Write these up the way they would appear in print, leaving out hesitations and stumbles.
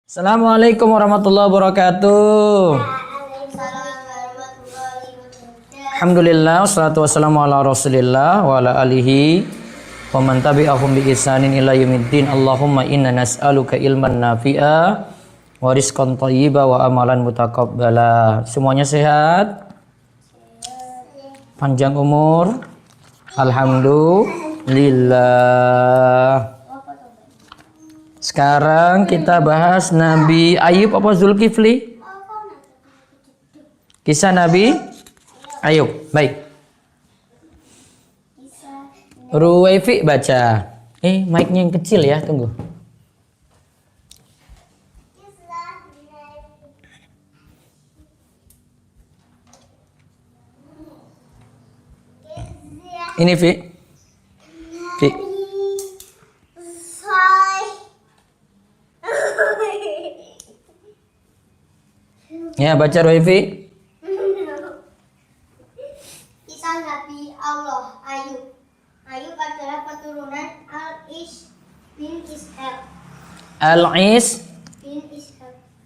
Assalamualaikum warahmatullahi wabarakatuh. Alhamdulillah wassalatu wassalamu ala Rasulillah wa ala alihi wa man tabi'ahum bi ihsanin ila yaumiddin. Allahumma inna nas'aluka ilman nafi'a wa rizqan thayyiba wa amalan mutaqabbala. Semuanya sehat? Panjang umur? Alhamdulillah. Sekarang kita bahas Nabi Ayub apa Zulkifli? Kisah Nabi Ayub. Baik. Ruwaifi baca. Mic-nya yang kecil ya, tunggu. Ini Vi. Vi. Ya, baca Ruwaifi. Kisah Nabi Allah Ayub. Ayub adalah keturunan Al-Is bin Ishaq. Al-Is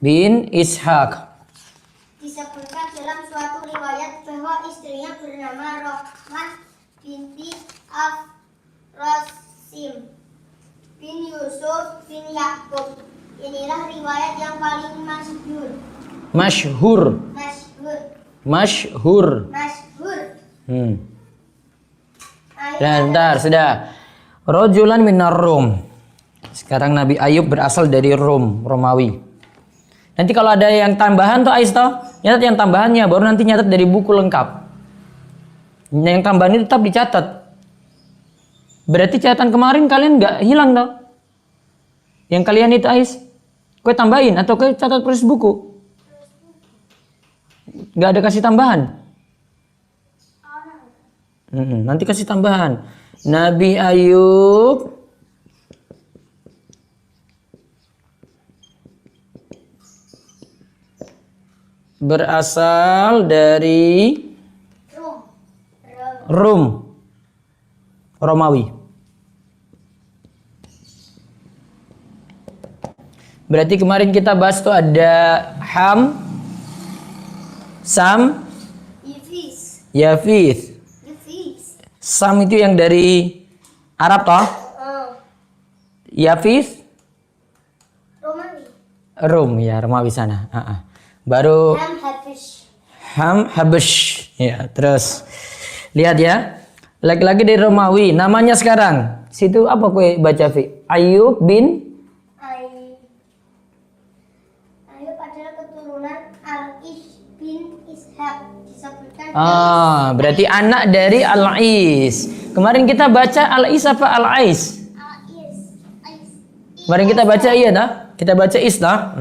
bin Ishaq. Disebutkan dalam suatu riwayat bahwa istrinya bernama Rahmah binti Af-Rasim bin Yusuf bin Yakub. Inilah riwayat yang paling masyhur. Masyhur. Bentar, sudah. Rajulan minar Rum. Sekarang Nabi Ayub berasal dari Rum, Romawi. Nanti kalau ada yang tambahan tuh Ais toh, nyatat yang tambahannya, baru nanti nyatat dari buku lengkap. Yang tambahan itu tetap dicatat. Berarti catatan kemarin kalian nggak hilang toh? Yang kalian itu Ais, kue tambahin atau kue catat persis buku? Nggak ada kasih tambahan. Nanti kasih tambahan. Nabi Ayub berasal dari Rum, Romawi. Berarti kemarin kita bahas tuh ada Ham, Sam, Yafis. Sam itu yang dari Arab toh? Yafis? Rum ya, Romawi sana. Baru Ham Habesh. Ya, terus lihat ya. Lagi-lagi dari Romawi. Namanya sekarang. Situ apa kue baca Fi? Ayub bin Ayub adalah keturunan Al-Is bin Ishaq. Disebutkan berarti anak dari Al-Is. Kemarin kita baca Al-Is apa Al-Ais? Kemarin kita baca iya dah. Kita baca Is dah.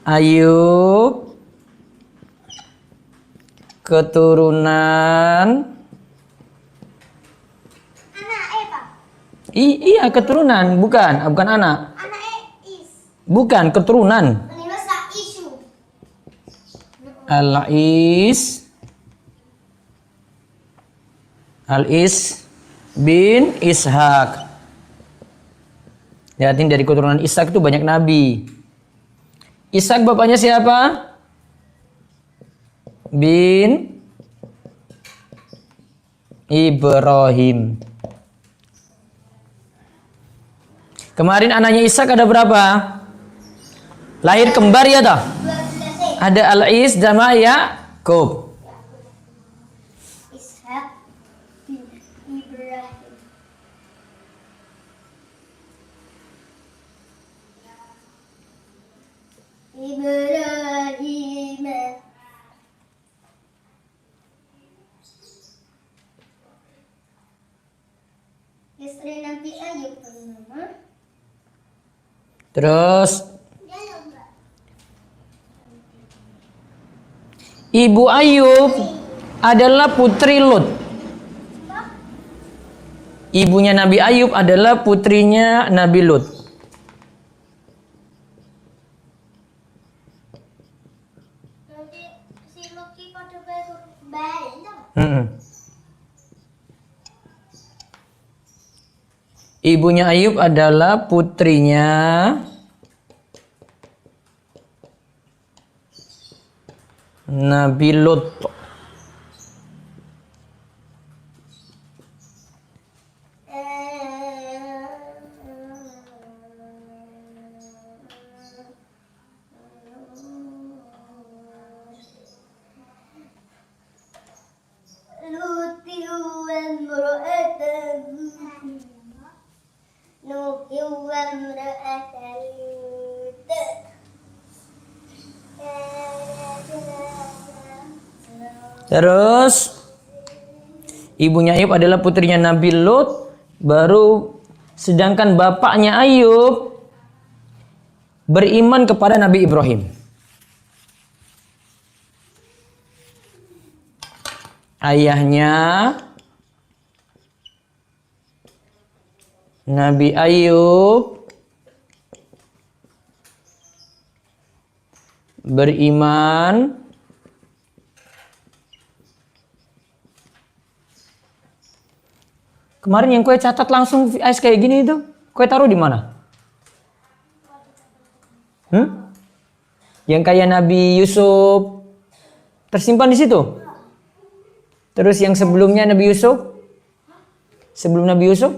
Ayub keturunan anak Pak. Iya keturunan, bukan anak. Anak Is. Bukan keturunan. Menimba sak isu. Al-Is bin Ishaq. Lihatin dari keturunan Ishaq itu banyak nabi. Ishaq bapaknya siapa? Bin Ibrahim. Kemarin anaknya Ishaq ada berapa? Lahir kembar ya toh? Ada Al-Is sama Yakub. Ishaq bin Ibrahim. Istri Nabi Ayub bernama Terus Ibu Ayub adalah putri Lut. Ibunya Nabi Ayub adalah putrinya Nabi Lut. nanti si Lucky pada bayi. Ibunya Ayub adalah putrinya Nabi Lut. Terus ibunya Ayub adalah putrinya Nabi Lut. Baru sedangkan bapaknya Ayub beriman kepada Nabi Ibrahim. Ayahnya Nabi Ayub beriman kemarin yang kue catat langsung VS kayak gini itu, kue taruh di mana? Yang kayak Nabi Yusuf tersimpan di situ. Terus yang sebelumnya Nabi Yusuf? Sebelum Nabi Yusuf?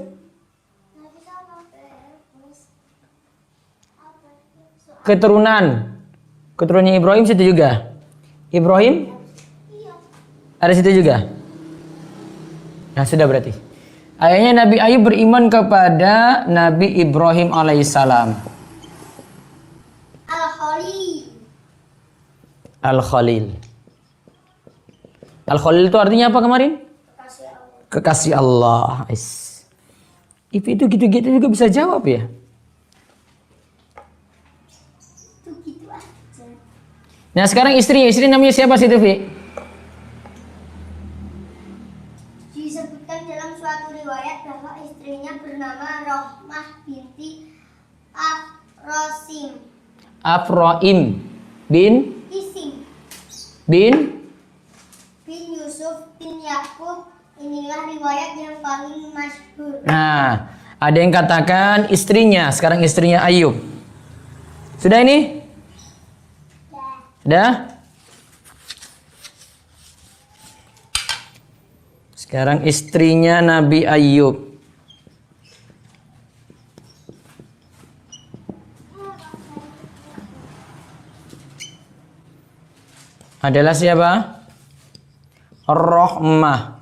Keturunannya Ibrahim situ juga. Ibrahim? Ada situ juga. Nah, sudah berarti. Ayahnya Nabi Ayub beriman kepada Nabi Ibrahim alaihissalam. Al-Khalil. Al-Khalil itu artinya apa kemarin? Kekasih Allah. Itu gitu-gitu juga bisa jawab ya. Nah sekarang istri namanya siapa sih Tufi? Disebutkan dalam suatu riwayat bahwa istrinya bernama Rohmah binti Afroim bin Isim bin Yusuf bin Yakub. Inilah riwayat yang paling masyhur. Nah, ada yang katakan istrinya, sekarang istrinya Ayub. Sudah ini? Sudah? Sekarang istrinya Nabi Ayub. Adalah siapa? Rohmah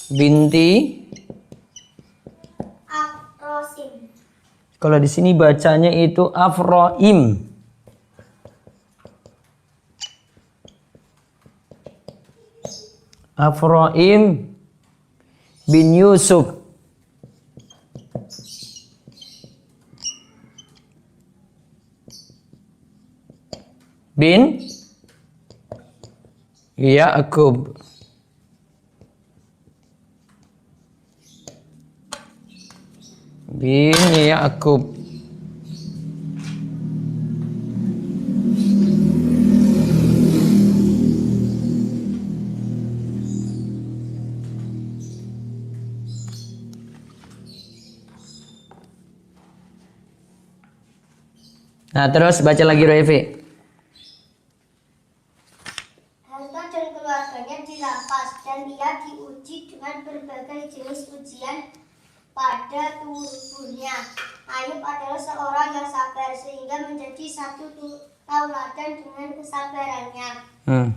binti Afrosim. Kalau di sini bacanya itu Afroim. Afroim bin Yusuf bin Yakub. Bin Yakub. Nah, terus baca lagi Revi. Harta dan keluarganya dirampas dan ia diuji dengan berbagai jenis ujian pada tubuhnya. Ayub adalah seorang yang sabar sehingga menjadi satu tauladan dengan kesabarannya.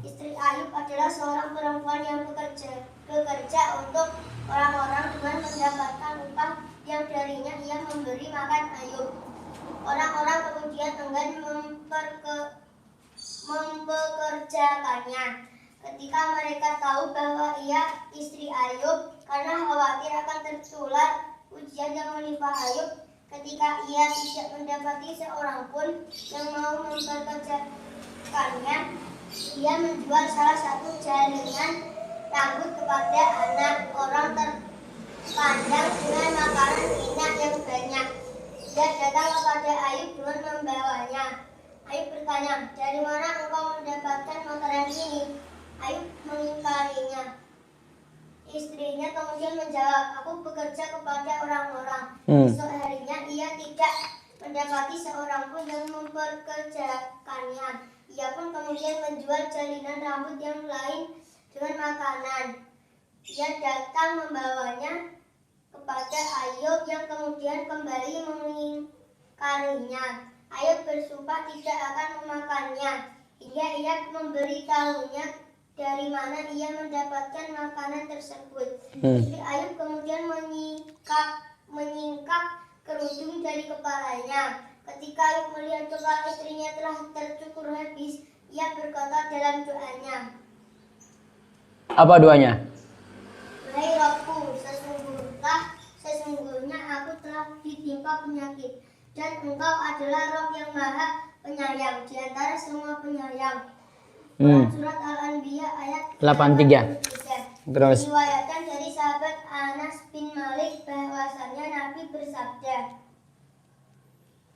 Istri Ayub adalah seorang perempuan yang bekerja untuk orang-orang dengan mendapatkan upah yang darinya ia memberi makan Ayub. Orang-orang kemudian enggan mempekerjakannya ketika mereka tahu bahwa ia istri Ayub, karena khawatir akan tertular ujian yang menimpa Ayub. Ketika ia tidak mendapati seorang pun yang mau mempekerjakannya, ia menjual salah satu jaringan rambut kepada anak orang terpandang dengan makanan enak yang banyak. Dia datang kepada Ayub dengan membawanya. Ayub bertanya, "Dari mana engkau mendapatkan makanan ini?" Ayub mengingkarinya. Istrinya kemudian menjawab, "Aku bekerja kepada orang-orang." Esok harinya ia tidak mendapati seorang pun yang mempekerjakannya. Ia pun kemudian menjual jalinan rambut yang lain dengan makanan. Ia datang membawanya kepada Ayub yang kemudian kembali mengingkarinya. Ayub bersumpah tidak akan memakannya hingga ia memberitahunya dari mana ia mendapatkan makanan tersebut. Istri Ayub kemudian menyingkap kerudung dari kepalanya. Ketika Ayub melihat kepala istrinya telah tercukur habis, ia berkata dalam doanya, Apa doanya? Wahai Rabbku, sesungguhnya aku telah ditimpa penyakit, dan Engkau adalah Rabb yang Maha Penyayang di antara semua penyayang. Surat Al-Anbiya ayat 83. Terus. Diriwayatkan dari sahabat Anas bin Malik bahwasannya Nabi bersabda,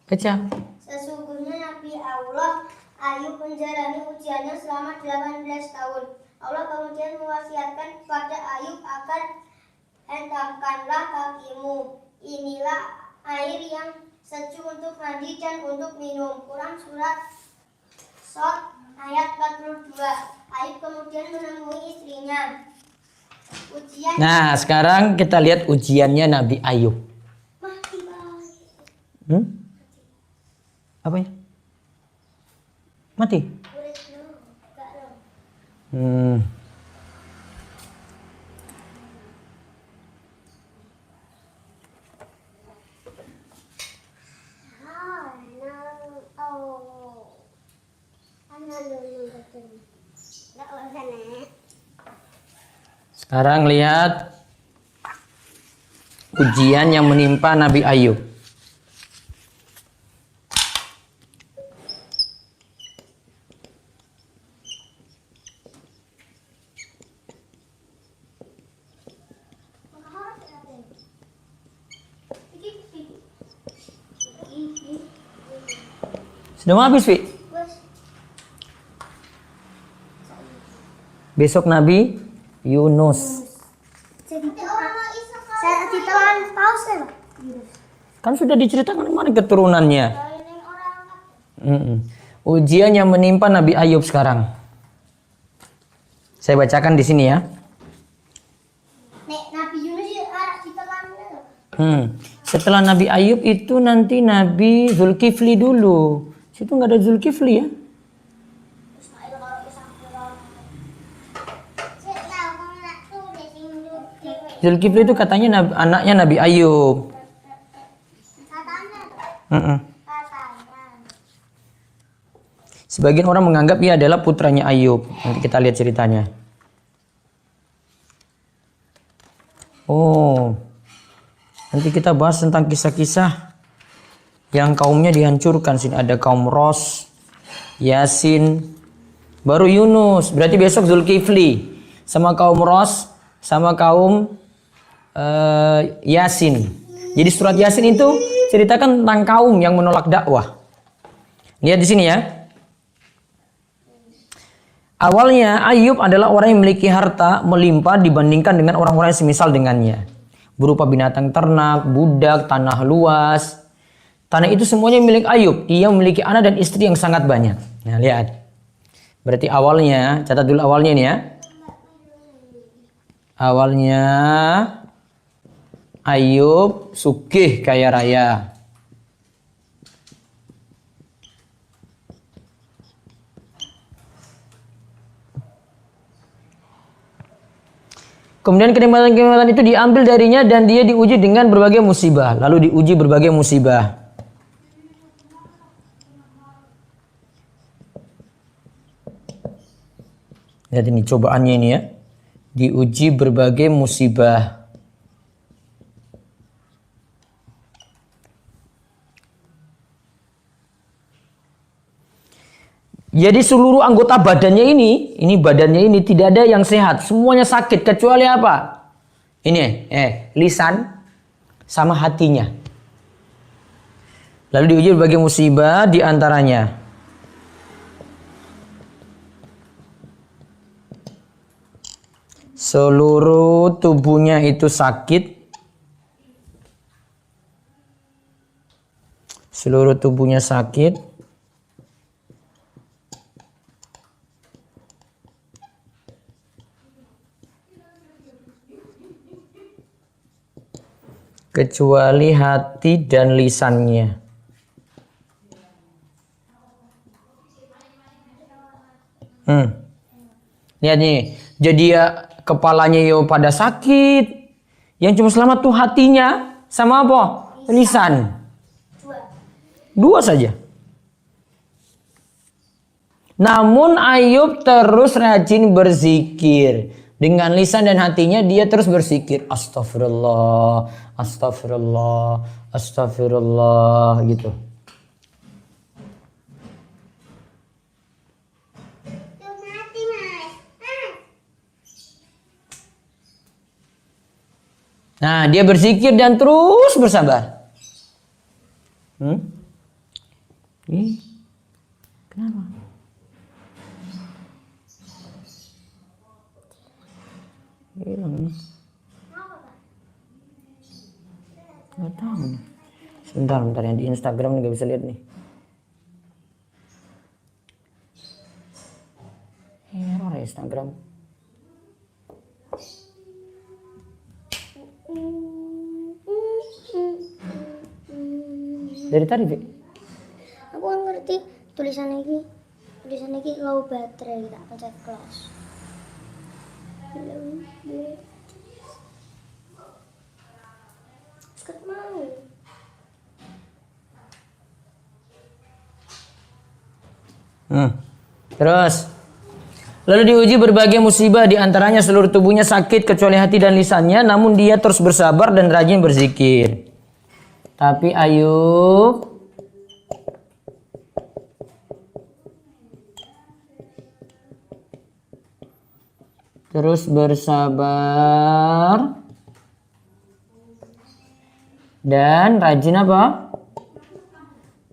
Baca. sesungguhnya Nabi Allah Ayub menjalani ujiannya selama 18 tahun. Allah kemudian mewasiatkan kepada Ayub akan hentakkanlah kakimu. Inilah air yang sejuk untuk mandi dan untuk minum. Quran surat Shad ayat 42. Ayub kemudian menemui istrinya. Ujian. Nah, sekarang kita lihat ujiannya Nabi Ayub. Mati, Bang. Apa ya? Mati. Sekarang lihat ujian yang menimpa Nabi Ayub. Sudah mau habis, Fi? Besok Nabi Yunus. Saya ditelan paus ya, Pak? Kan sudah diceritakan kemarin keturunannya. Ujian yang menimpa Nabi Ayub sekarang. Saya bacakan di sini ya. Nabi Yunus ditelan. Setelah Nabi Ayub itu nanti Nabi Zulkifli dulu. Situ nggak ada Zulkifli ya? Zulkifli itu katanya anaknya Nabi Ayub. Sebagian orang menganggap ia adalah putranya Ayub. Nanti kita lihat ceritanya. Oh, nanti kita bahas tentang kisah-kisah yang kaumnya dihancurkan. Sini ada kaum Ros, Yasin, baru Yunus. Berarti besok Zulkifli sama kaum Ros, sama kaum Yasin. Jadi surat Yasin itu ceritakan tentang kaum yang menolak dakwah. Lihat di sini ya. Awalnya Ayub adalah orang yang memiliki harta melimpah dibandingkan dengan orang-orang yang semisal dengannya. Berupa binatang ternak, budak, tanah luas. Tanah itu semuanya milik Ayub. Ia memiliki anak dan istri yang sangat banyak. Nah, lihat. Berarti awalnya, catat dulu awalnya ini ya. Awalnya Ayub sugih kaya raya. Kemudian kenikmatan-kenikmatan itu diambil darinya dan dia diuji dengan berbagai musibah. Lalu diuji berbagai musibah. Lihat ini cobaannya ini ya. Diuji berbagai musibah. Jadi seluruh anggota badannya ini badannya ini tidak ada yang sehat. Semuanya sakit kecuali apa? Ini, lisan sama hatinya. Lalu diuji berbagai musibah di antaranya. Seluruh tubuhnya itu sakit. Seluruh tubuhnya sakit. kecuali hati dan lisannya. Lihat nih, jadi ya kepalanya yo pada sakit. Yang cuma selamat tuh hatinya sama apa? Lisan. Dua saja. Namun Ayub terus rajin berzikir. Dengan lisan dan hatinya dia terus berzikir. Astagfirullah, astagfirullah, astagfirullah gitu. Nah, dia berzikir dan terus bersabar. Kenapa? Hilang nih. Gak tahu nih. Sebentar yang di Instagram nih gak bisa lihat nih. Error ya Instagram. Dari tadi, Fik? Aku nggak ngerti tulisan ini low baterai, tak pencet close. Sket mau. Terus lalu diuji berbagai musibah, diantaranya seluruh tubuhnya sakit kecuali hati dan lisannya, namun dia terus bersabar dan rajin berzikir. Tapi Ayub terus bersabar dan rajin apa?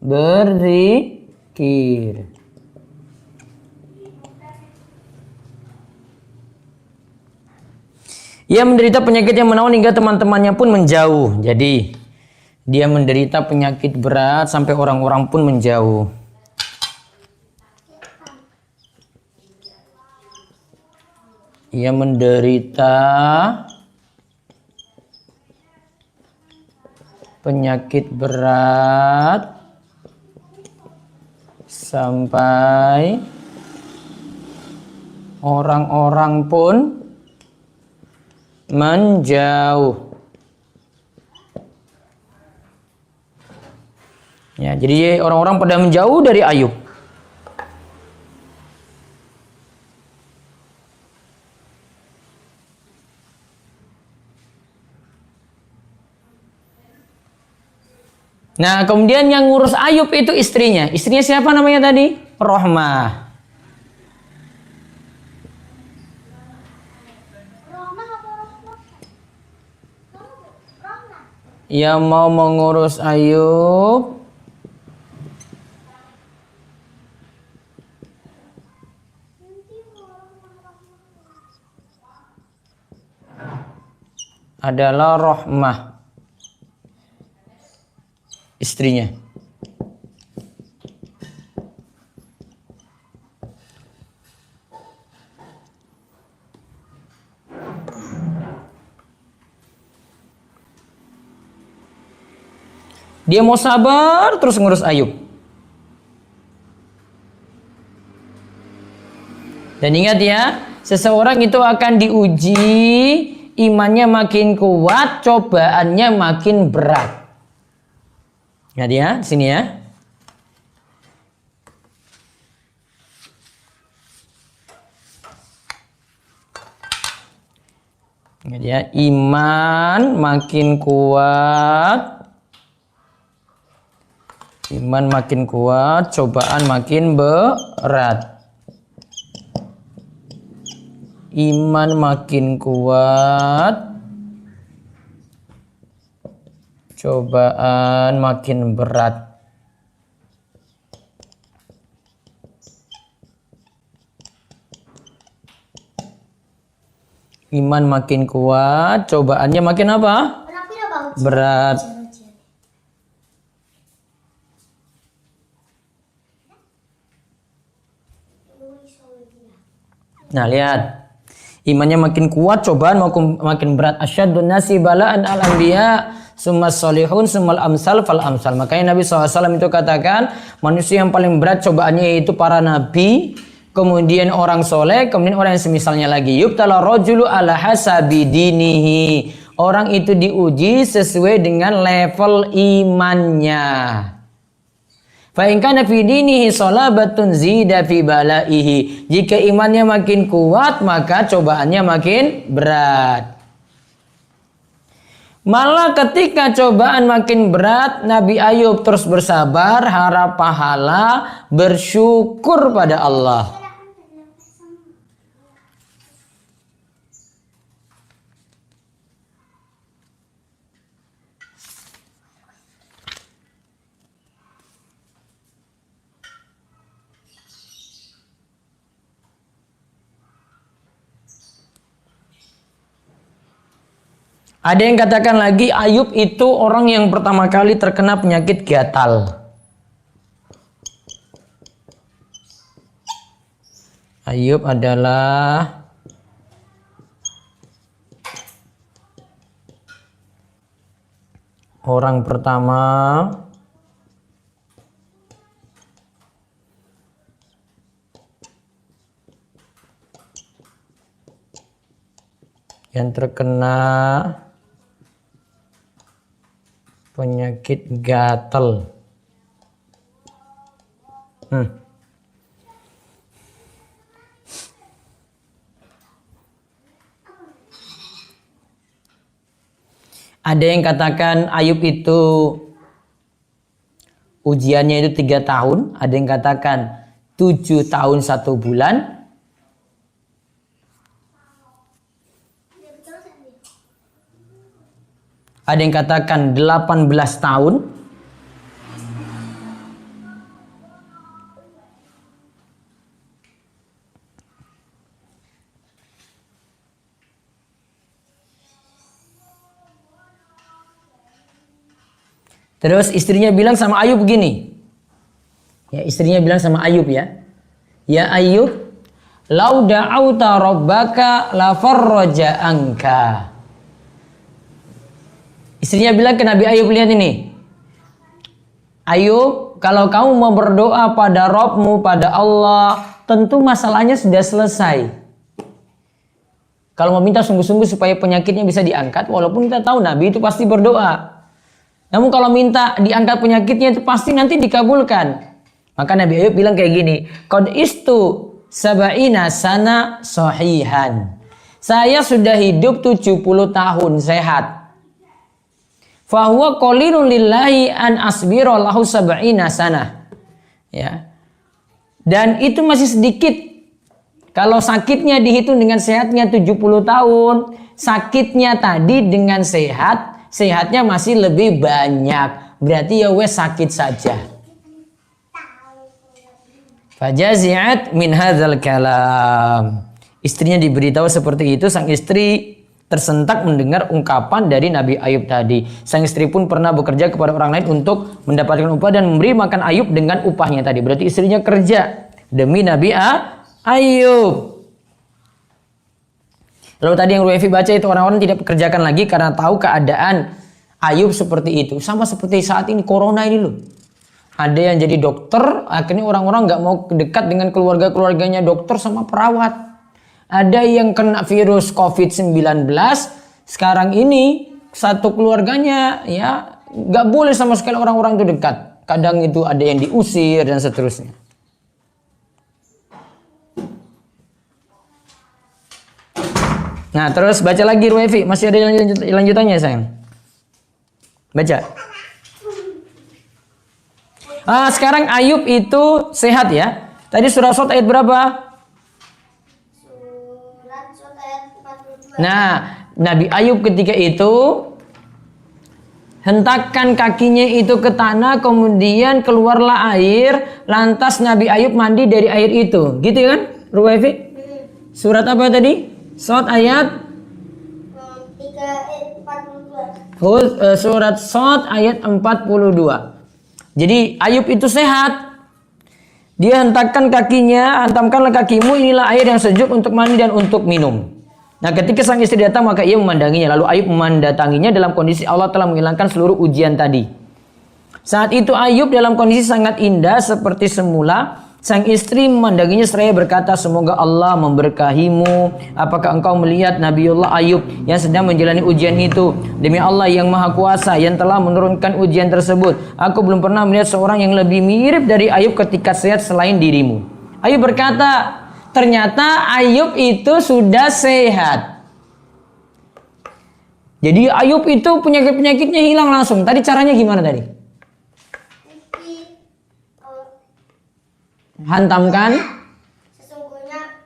Berzikir. Ia menderita penyakit yang menawan hingga teman-temannya pun menjauh. Jadi dia menderita penyakit berat sampai orang-orang pun menjauh. Ia menderita penyakit berat sampai orang-orang pun menjauh. Ya, jadi orang-orang pada menjauh dari Ayub. Nah, kemudian yang ngurus Ayub itu istrinya. Istrinya siapa namanya tadi? Rohmah. Yang mau mengurus Ayub adalah Rohmah, istrinya. Dia mau sabar terus ngurus Ayub. Dan ingat ya, seseorang itu akan diuji, imannya makin kuat, cobaannya makin berat. Ingat ya, sini ya. Ingat ya, iman makin kuat. Iman makin kuat, cobaan makin berat. Iman makin kuat, cobaan makin berat. Iman makin kuat, cobaannya makin apa? Berat. Nah, lihat. Imannya makin kuat, cobaan makin berat. Asyadun nasi bala'an al-anbiya. summas solihun, summal amsal fal amsal. Makanya Nabi SAW itu katakan manusia yang paling berat cobaannya itu para nabi, kemudian orang soleh, kemudian orang yang semisalnya lagi. Yubtala rajulu ala hasabi dinihi. Orang itu diuji sesuai dengan level imannya. Fa in kana fi dinihi salabatun zida fi balaihi. Jika imannya makin kuat, maka cobaannya makin berat. Malah ketika cobaan makin berat, Nabi Ayub terus bersabar, harap pahala, bersyukur pada Allah. Ada yang katakan lagi Ayub itu orang yang pertama kali terkena penyakit gatal. Ayub adalah orang pertama yang terkena penyakit gatal. Ada yang katakan Ayub itu ujiannya itu 3 tahun. Ada yang katakan 7 tahun 1 bulan. Ada yang katakan 18 tahun. Terus istrinya bilang sama Ayub begini. Ya, istrinya bilang sama Ayub ya. Ya Ayub, lau da'auta rabbaka la farraja anka. Istrinya bilang ke Nabi Ayub, lihat ini. Ayub, kalau kamu mau berdoa pada Rabbmu, pada Allah, tentu masalahnya sudah selesai. Kalau mau minta sungguh-sungguh supaya penyakitnya bisa diangkat, walaupun kita tahu Nabi itu pasti berdoa. Namun kalau minta diangkat penyakitnya itu pasti nanti dikabulkan. Maka Nabi Ayub bilang kayak gini, qad istu sab'ina sana sahihan. Saya sudah hidup 70 tahun sehat. Fahuwa qalilun lillahi an asbira lahu sab'ina sana. Ya. Dan itu masih sedikit. Kalau sakitnya dihitung dengan sehatnya 70 tahun, sakitnya tadi dengan sehat, sehatnya masih lebih banyak. Berarti ya wes sakit saja. Fajazi'at min hadzal kalam. Istrinya diberitahu seperti itu, sang istri tersentak mendengar ungkapan dari Nabi Ayub tadi. Sang istri pun pernah bekerja kepada orang lain untuk mendapatkan upah dan memberi makan Ayub dengan upahnya tadi. Berarti istrinya kerja demi Nabi Ayub. Lalu tadi yang Ruefi baca itu orang-orang tidak pekerjakan lagi karena tahu keadaan Ayub seperti itu. Sama seperti saat ini corona ini loh. Ada yang jadi dokter, akhirnya orang-orang nggak mau dekat dengan keluarga-keluarganya dokter sama perawat. Ada yang kena virus COVID-19, sekarang ini satu keluarganya ya nggak boleh sama sekali orang-orang itu dekat. Kadang itu ada yang diusir dan seterusnya. Nah terus baca lagi Ruefi, masih ada lanjutannya sayang. Baca. Sekarang Ayub itu sehat ya. Tadi surah Shad ayat berapa? Nah, Nabi Ayub ketika itu hentakkan kakinya itu ke tanah, kemudian keluarlah air, lantas Nabi Ayub mandi dari air itu. Gitu kan, Ruwaifi? Surat apa tadi? Shad ayat 42. Surat Shad ayat 42. Jadi Ayub itu sehat. Dia hentakkan kakinya, hantamkanlah kakimu, inilah air yang sejuk untuk mandi dan untuk minum. Nah, ketika sang istri datang maka ia memandanginya. Lalu Ayub mendatanginya dalam kondisi Allah telah menghilangkan seluruh ujian tadi. Saat itu Ayub dalam kondisi sangat indah seperti semula. Sang istri memandanginya seraya berkata, semoga Allah memberkahimu. Apakah engkau melihat Nabiullah Ayub yang sedang menjalani ujian itu? Demi Allah yang maha kuasa yang telah menurunkan ujian tersebut. Aku belum pernah melihat seorang yang lebih mirip dari Ayub ketika sehat selain dirimu. Ayub berkata, ternyata Ayub itu sudah sehat. Jadi Ayub itu penyakit-penyakitnya hilang langsung. Tadi caranya gimana tadi? Hantamkan Sesungguhnya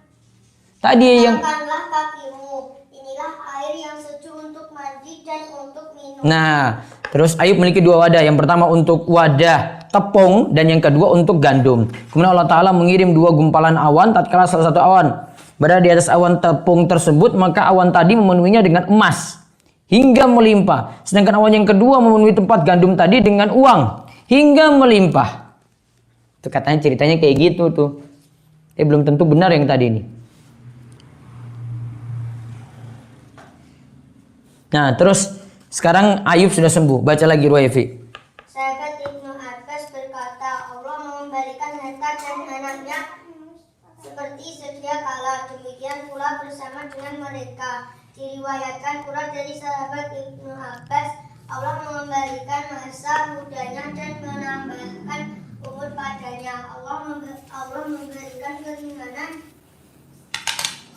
tadi yang angkatkanlah kakimu, inilah air yang sejuk untuk mandi dan untuk minum. Nah, terus Ayub memiliki dua wadah. Yang pertama untuk wadah tepung dan yang kedua untuk gandum. Kemudian Allah Ta'ala mengirim dua gumpalan awan. Tatkala salah satu awan berada di atas awan tepung tersebut, maka awan tadi memenuhinya dengan emas hingga melimpah. Sedangkan awan yang kedua memenuhi tempat gandum tadi dengan uang hingga melimpah. Itu katanya ceritanya kayak gitu tuh. Belum tentu benar yang tadi ini. Nah, terus sekarang Ayub sudah sembuh. Baca lagi Ruwaifi. Sahabat Ibnu Abbas berkata, Allah mengembalikan harta dan anaknya seperti sedia kala. Demikian pula bersama dengan mereka. Diriwayatkan pula dari sahabat Ibnu Abbas, Allah mengembalikan masa mudanya dan menambahkan umur padanya. Allah memberikan keringanan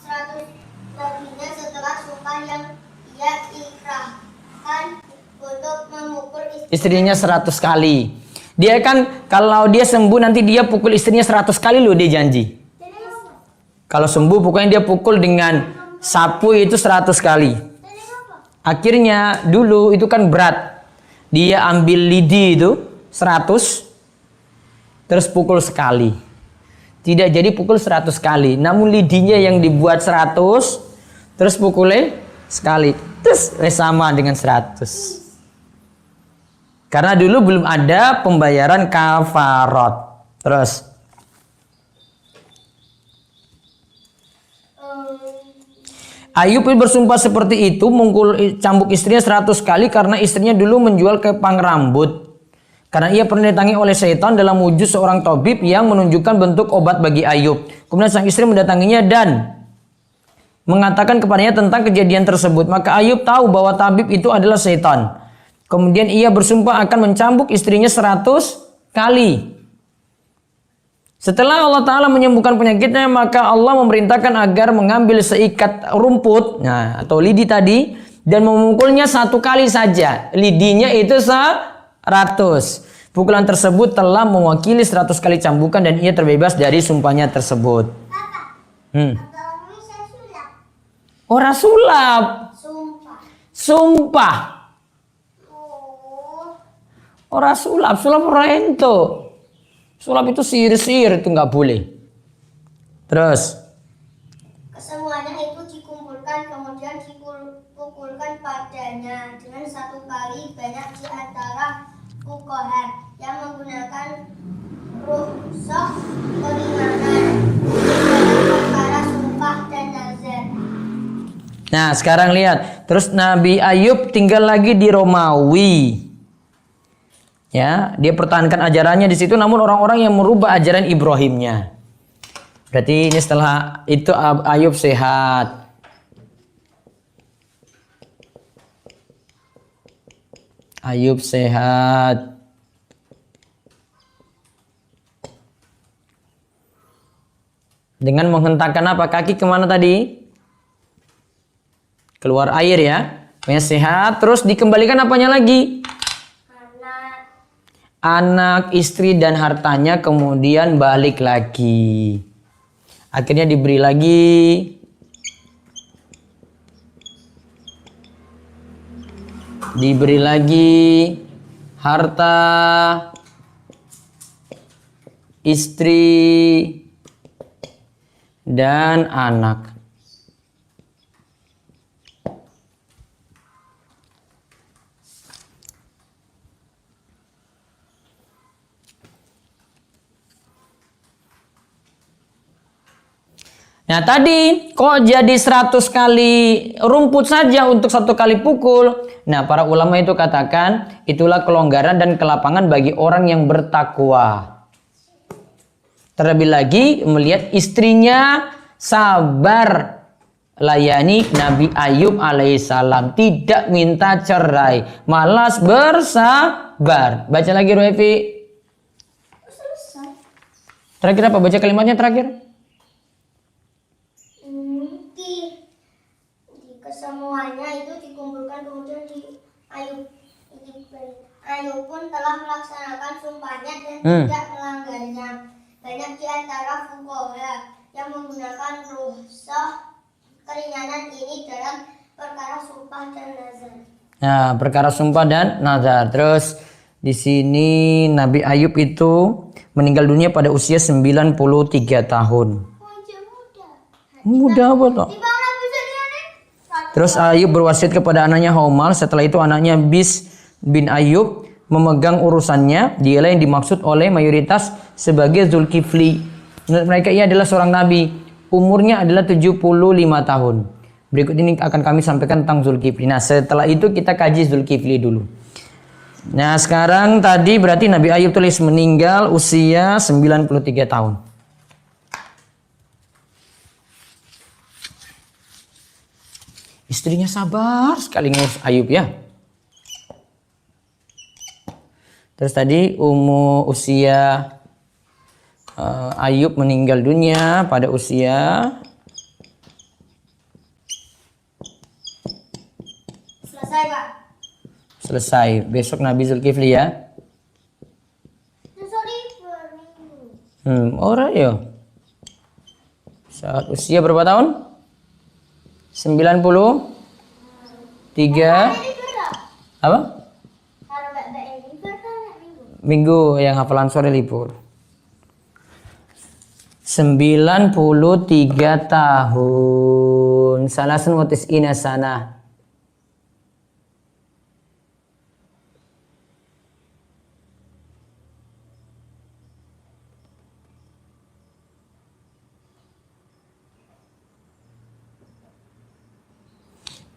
100 baginya setelah sumpah yang ia ikrarkan untuk memukul Istrinya 100 kali. Dia kan kalau dia sembuh nanti dia pukul istrinya 100 kali loh, dia janji. Kalau sembuh pokoknya dia pukul dengan sapu itu 100 kali. Akhirnya dulu itu kan berat. Dia ambil lidi itu 100 terus pukul sekali. Tidak jadi pukul 100 kali. Namun lidinya yang dibuat 100 terus pukulnya sekali. Terus sama dengan 100. Karena dulu belum ada pembayaran kafarat. Terus Ayub bersumpah seperti itu, mengkul cambuk istrinya 100 kali karena istrinya dulu menjual kepang rambut. Karena ia pernah didatangi oleh setan dalam wujud seorang tabib yang menunjukkan bentuk obat bagi Ayub. Kemudian sang istri mendatanginya dan mengatakan kepadanya tentang kejadian tersebut. Maka Ayub tahu bahwa tabib itu adalah setan. Kemudian ia bersumpah akan mencambuk istrinya 100 kali. Setelah Allah Ta'ala menyembuhkan penyakitnya, maka Allah memerintahkan agar mengambil seikat rumput, nah, atau lidi tadi, dan memukulnya 1 kali saja. Lidinya itu 100. Pukulan tersebut telah mewakili 100 kali cambukan dan ia terbebas dari sumpahnya tersebut. Orang sulap. Sumpah. Orang sulap orang ento. Sulap itu sihir-sihir, itu nggak boleh. Terus kesemuanya itu dikumpulkan kemudian dipukulkan padanya dengan 1 kali. Banyak di antara fuqaha yang menggunakan rukhsah keringanan dalam perkara sumpah dan nazar. nah sekarang lihat. Terus Nabi Ayub tinggal lagi di Romawi. Ya, dia pertahankan ajarannya di situ, namun orang-orang yang merubah ajaran Ibrahimnya. Berarti ini setelah itu Ayub sehat. Ayub sehat. Dengan menghentakkan apa? Kaki kemana tadi? Keluar air ya. Pokoknya sehat. Terus dikembalikan apanya lagi? Anak, istri, dan hartanya kemudian balik lagi. Akhirnya diberi lagi. Diberi lagi harta, istri, dan anak. Nah tadi kok jadi 100 kali rumput saja untuk 1 kali pukul. Nah para ulama itu katakan itulah kelonggaran dan kelapangan bagi orang yang bertakwa. Terlebih lagi melihat istrinya sabar layani Nabi Ayub alaihissalam, tidak minta cerai, malas bersabar. Baca lagi Ruefi. Selesai. Terakhir apa? Baca kalimatnya terakhir. Di kesemuanya itu dikumpulkan kemudian di Ayub. Ayub pun telah melaksanakan sumpahnya dan tidak melanggarnya. Banyak di antara fuqaha yang menggunakan rukhsah keringanan ini dalam perkara sumpah dan nazar. Nah, perkara sumpah dan nazar. Terus di sini Nabi Ayub itu meninggal dunia pada usia 93 tahun. Muda apa toh? Terus Ayub berwasiat kepada anaknya Haumal. Setelah itu anaknya Bis bin Ayub memegang urusannya. Dialah yang dimaksud oleh mayoritas sebagai Zulkifli. Menurut mereka ia adalah seorang nabi. Umurnya adalah 75 tahun. Berikut ini akan kami sampaikan tentang Zulkifli. Nah setelah itu kita kaji Zulkifli dulu. Nah sekarang tadi berarti Nabi Ayub tulis meninggal usia 93 tahun. Istrinya sabar sekali ngurus Ayub ya. Terus tadi usia Ayub meninggal dunia pada usia Selesai, Pak. selesai. Besok Nabi Zulkifli ya. Ora ya. Saat usia berapa tahun? 93 apa? Minggu yang hafalan sore libur. 93 tahun. Salasun wa tis'ina sana.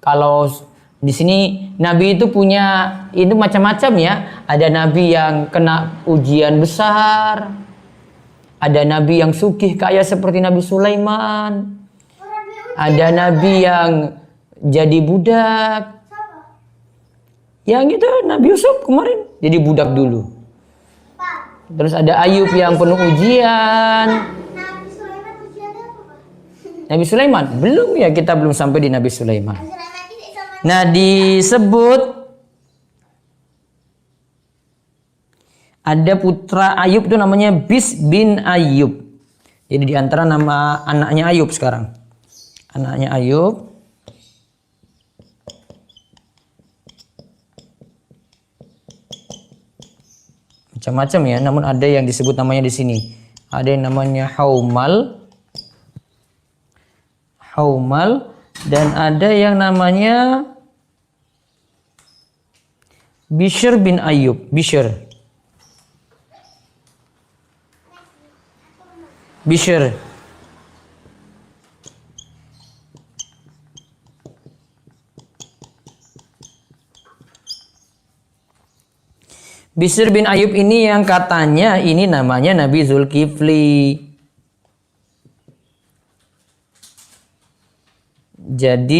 Kalau di sini Nabi itu punya itu macam-macam ya. Ada Nabi yang kena ujian besar. Ada Nabi yang sugih kaya seperti Nabi Sulaiman. Ada Nabi yang jadi budak. Yang itu Nabi Yusuf kemarin jadi budak dulu. Terus ada Ayub yang penuh ujian. Nabi Sulaiman belum ya, kita belum sampai di Nabi Sulaiman. Nah disebut ada putra Ayub itu namanya Bis bin Ayub. Jadi di antara nama anaknya Ayub sekarang. Anaknya Ayub. Macam-macam ya, namun ada yang disebut namanya di sini. Ada yang namanya Haumal. Dan ada yang namanya Bishr bin Ayub. Bishr. Bishr bin Ayub ini yang katanya ini namanya Nabi Zulkifli. Jadi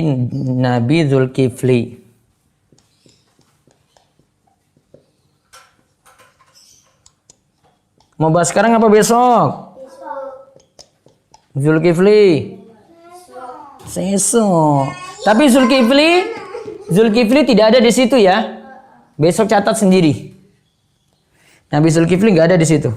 Nabi Zulkifli. Mau bahas sekarang apa besok? Zulkifli. Besok. Tapi Zulkifli tidak ada di situ ya. Besok catat sendiri. Nabi Zulkifli nggak ada di situ.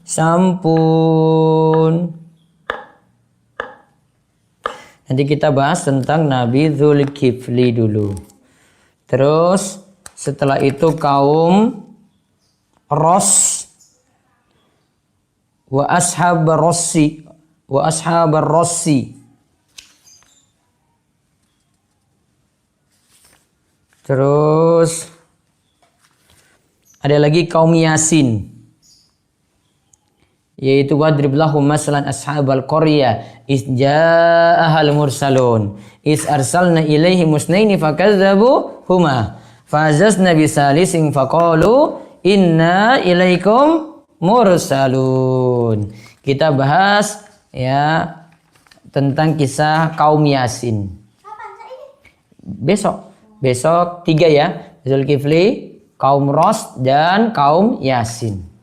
Sampun. Nanti kita bahas tentang Nabi Zulkifli dulu. Terus setelah itu kaum Ros wa ashabar Rossi. Terus ada lagi kaum Yasin. Yaitu wadrib lahum masalan ashabal qaryah iz ja'ahal mursalun iz arsalna ilaihi musnaini fakadzabu huma fazazna bisalisin faqalu inna ilaikum mursalun. Kita bahas ya tentang kisah kaum Yasin. Besok 3 ya, Zulkifli, kaum Ros dan kaum Yasin.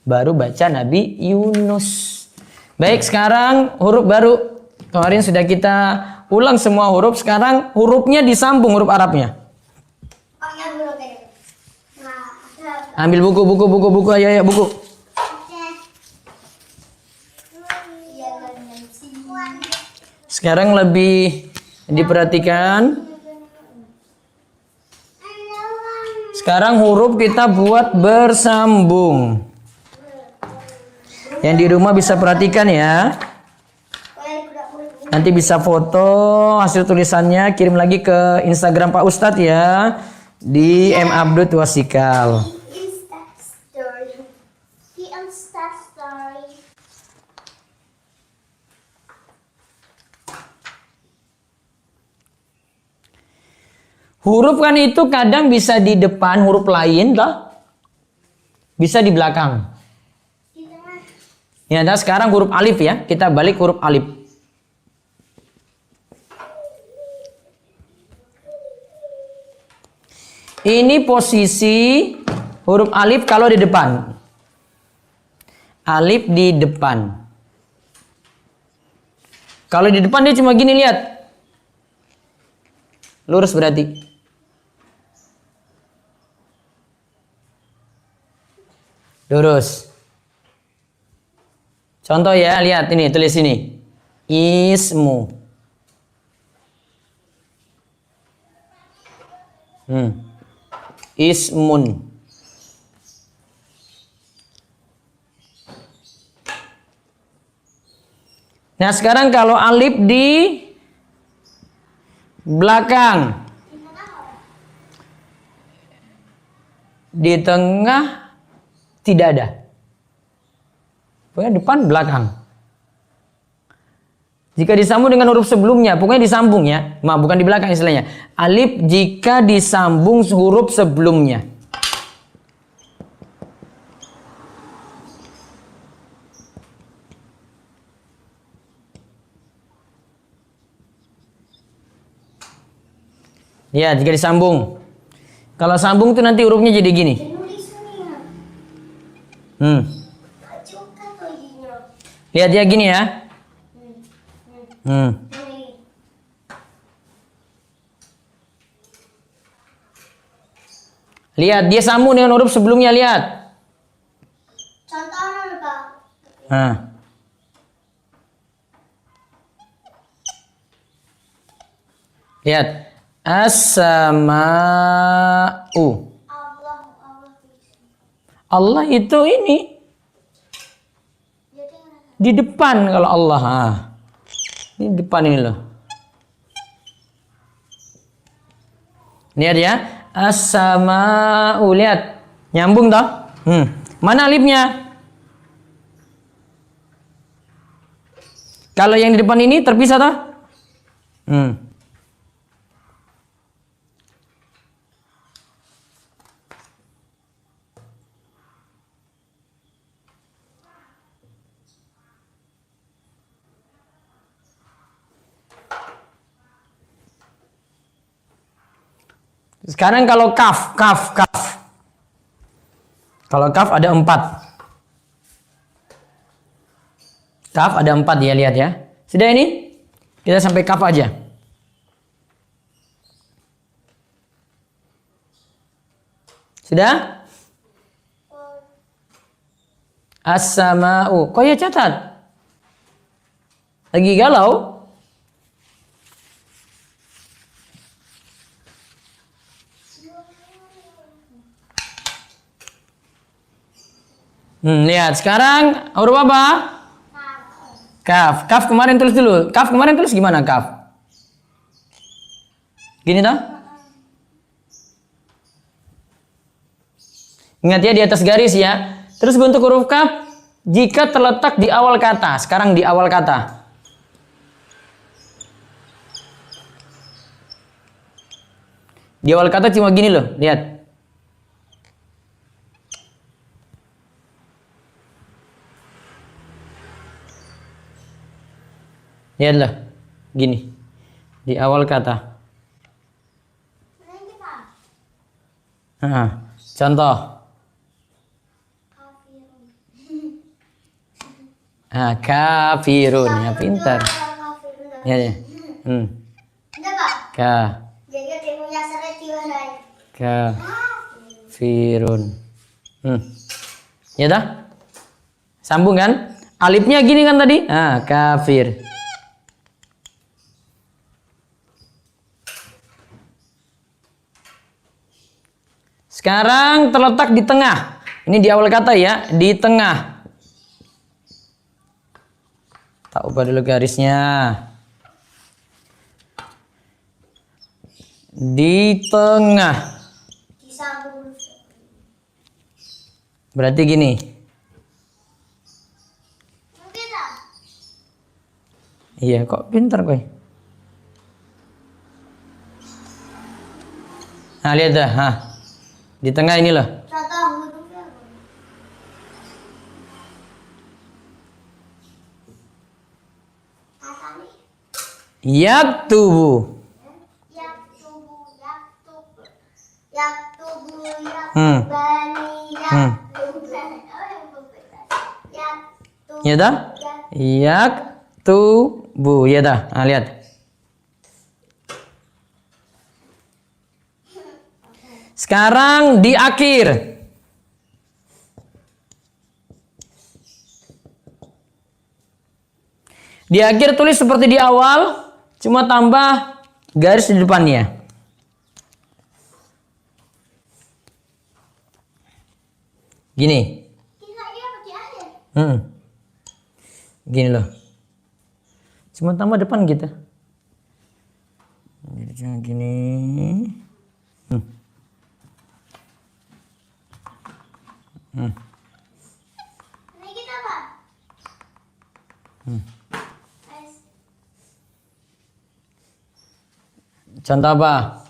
Baru baca Nabi Yunus. Baik, sekarang huruf baru. Kemarin sudah kita ulang semua huruf, sekarang hurufnya disambung huruf Arabnya. Pakai huruf ini. Nah, Ambil buku, ayo buku. Sekarang lebih diperhatikan. Sekarang huruf kita buat bersambung. Yang di rumah bisa perhatikan ya. Nanti bisa foto hasil tulisannya, kirim lagi ke Instagram Pak Ustadz ya. Di @abdut wasikal. Huruf kan itu kadang bisa di depan huruf lain toh. Bisa di belakang. Ya, nah sekarang huruf alif ya. Kita balik huruf alif. Ini posisi huruf alif kalau di depan. Alif di depan. Kalau di depan dia cuma gini, lihat. Lurus berarti. Lurus. Contoh ya, lihat ini, tulis ini. Ismu. Ismun. Nah, sekarang kalau alif di belakang. Di tengah tidak ada. Pokoknya depan belakang. Jika disambung dengan huruf sebelumnya, pokoknya disambung ya. Bukan di belakang istilahnya. Alif jika disambung huruf sebelumnya. Ya, jika disambung. Kalau sambung tuh nanti hurufnya jadi gini. Lihat ya gini ya. Lihat, dia sambung dengan huruf sebelumnya, lihat. Contohnya Pak. Lihat. As-sama'u. Allah itu ini. Di depan kalau Allah. Ini depan ini loh. Lihat ya. As-sama'u. Lihat. Nyambung toh? Mana alifnya? Kalau yang di depan ini terpisah toh? Sekarang kalau kaf. Kalau kaf ada 4. Kaf ada 4 ya, lihat ya. Sudah ini? Kita sampai kaf aja. Sudah? As-sama'u. Kok ya catat? Lagi galau? Lihat sekarang huruf apa? Kaf. Kaf kemarin tulis dulu. Kaf kemarin tulis gimana kaf? Gini toh? Ingat ya, di atas garis ya. Terus bentuk huruf kaf jika terletak di awal kata. Sekarang di awal kata. Di awal kata cuma gini loh, lihat. Lihatlah, gini. Di awal kata. Nah, contoh. Kafirun. Ya, pintar. Ya, ya. Ka. Kafirun. Ya dah? Sambung kan? Alifnya gini kan tadi? Kafir. Sekarang terletak di tengah. Ini di awal kata ya, di tengah. Tak ubah dulu garisnya. Di tengah. Berarti gini. Iya, kok pintar kowe. Nah, lihat dah. Di tengah ini loh. Yaktubu. Ya dah? Yaktubu. Ya dah. Nah, lihat. Sekarang di akhir. Di akhir tulis seperti di awal, cuma tambah garis di depannya. Gini. Gini loh. Cuma tambah depan gitu. Jadi gini. Contoh apa?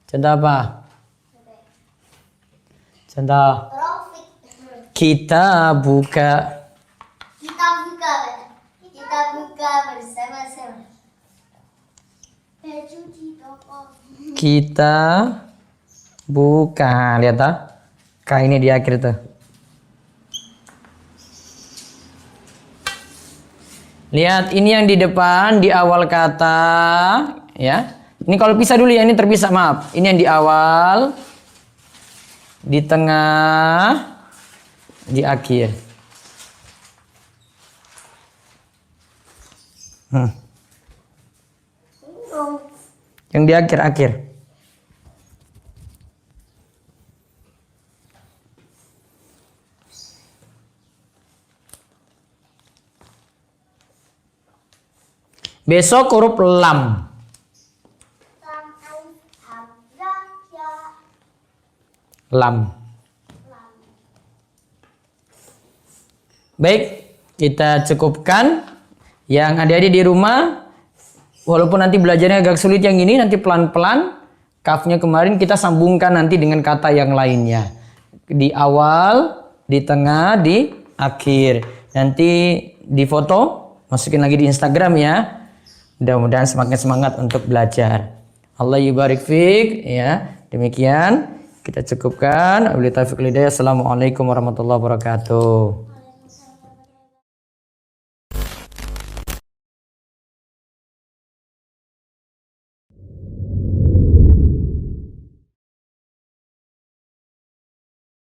Contoh apa? Contoh. Kita buka. Kita buka bersama-sama. Baju di toko. Kita buka. Lihat tak? K ini di akhir tuh. Lihat, ini yang di depan, di awal kata, ya. Ini kalau pisah dulu ya, ini terpisah, maaf. Ini yang di awal, di tengah, di akhir. Yang di akhir-akhir. Besok huruf lam. Lam. Baik, kita cukupkan. Yang adik-adik di rumah, walaupun nanti belajarnya agak sulit yang ini, nanti pelan-pelan. Kafnya kemarin kita sambungkan nanti dengan kata yang lainnya. Di awal, di tengah, di akhir. Nanti di foto, masukin lagi di Instagram ya. Mudah-mudahan semakin semangat untuk belajar. Allah yubarik fiik ya. Demikian kita cukupkan. Wabillahi taufiq wal hidayah. Assalamualaikum warahmatullahi wabarakatuh.